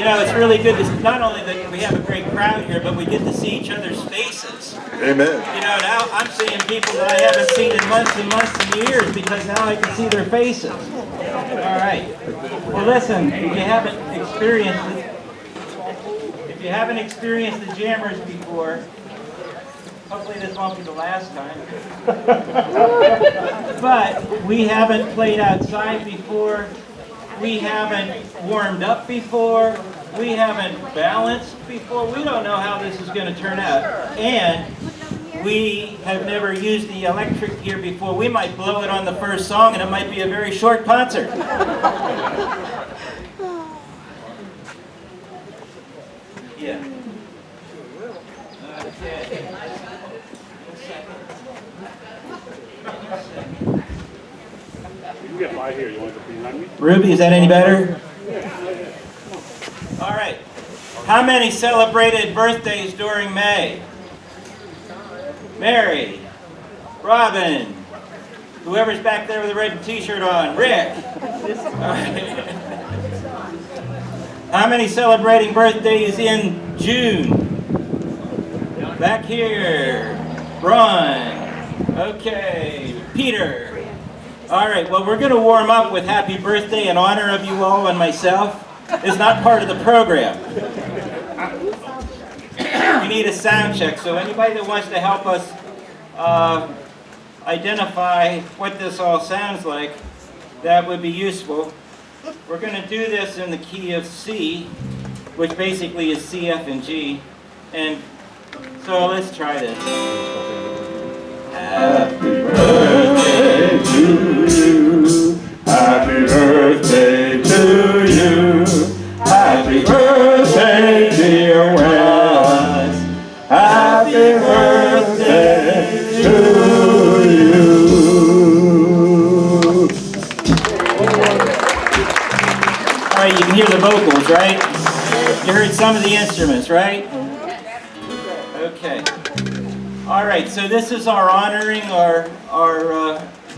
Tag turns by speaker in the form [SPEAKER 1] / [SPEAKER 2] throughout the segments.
[SPEAKER 1] You know, it's really good to not only that we have a great crowd here, but we get to see each other's faces.
[SPEAKER 2] Amen.
[SPEAKER 1] You know, now I'm seeing people that I haven't seen in months and months and years because now I can see their faces. All right. Well, listen, if you haven't experienced the Jammers before, hopefully this won't be the last time. But we haven't played outside before. We haven't warmed up before. We haven't balanced before. We don't know how this is going to turn out. And we have never used the electric gear before. We might blow it on the first song and it might be a very short concert. Yeah. Okay.
[SPEAKER 3] You can get by here. You want to be behind me?
[SPEAKER 1] Ruby, is that any better? All right. How many celebrated birthdays during May? Mary, Robin, whoever's back there with a red t-shirt on, Rick. All right. How many celebrating birthdays in June? Back here, Ron. Okay, Peter. All right, well, we're going to warm up with happy birthday in honor of you all and myself. It's not part of the program. We need a sound check, so anybody that wants to help us identify what this all sounds like, that would be useful. We're going to do this in the key of C, which basically is C, F, and G. And so let's try this. Happy birthday to you. Happy birthday to you. Happy birthday, dear Wes. Happy birthday to you. All right, you can hear the vocals, right? You heard some of the instruments, right? Okay. All right, so this is our honoring our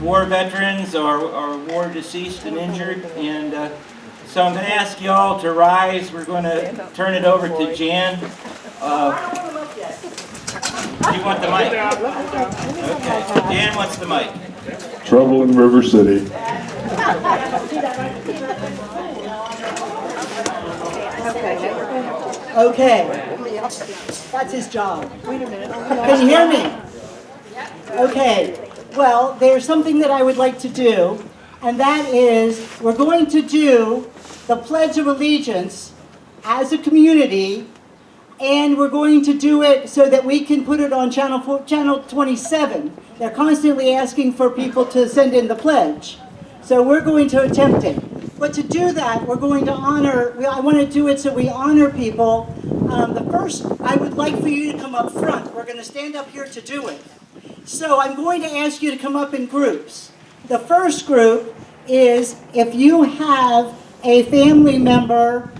[SPEAKER 1] war veterans, our war deceased and injured, and so I'm going to ask you all to rise. We're going to turn it over to Jan. Do you want the mic? Okay, Jan wants the mic.
[SPEAKER 2] Trouble in River City.
[SPEAKER 4] Okay. That's his job. Wait a minute. Can you hear me? Okay. Well, there's something that I would like to do, and that is we're going to do the Pledge of Allegiance as a community, and we're going to do it so that we can put it on channel 27. They're constantly asking for people to send in the pledge. So we're going to attempt it. But to do that, we're going to honor, I want to do it so we honor people. The first, I would like for you to come up front. We're going to stand up here to do it. So I'm going to ask you to come up in groups. The first group is if you have a family member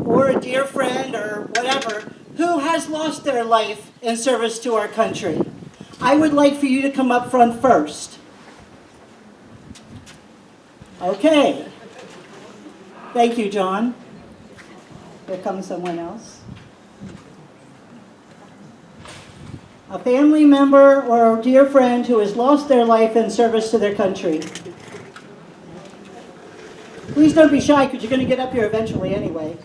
[SPEAKER 4] or a dear friend or whatever who has lost their life in service to our country. I would like for you to come up front first. Okay. Thank you, John. Here comes someone else. A family member or a dear friend who has lost their life in service to their country. Please don't be shy, because you're going to get up here eventually anyway.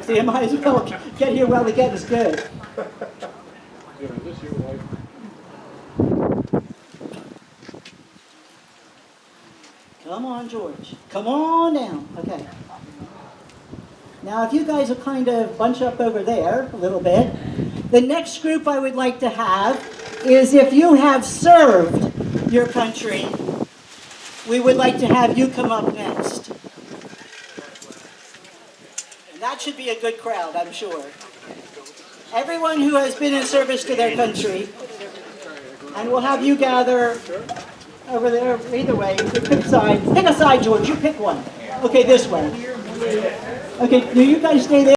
[SPEAKER 4] So you might as well get here while the getting's good. Come on, George. Come on down. Okay. Now, if you guys will kind of bunch up over there a little bit, the next group I would like to have is if you have served your country, we would like to have you come up next. And that should be a good crowd, I'm sure. Everyone who has been in service to their country, and we'll have you gather over there, either way, you pick a side. Pick a side, George, you pick one. Okay, this way. Okay, do you guys stay there?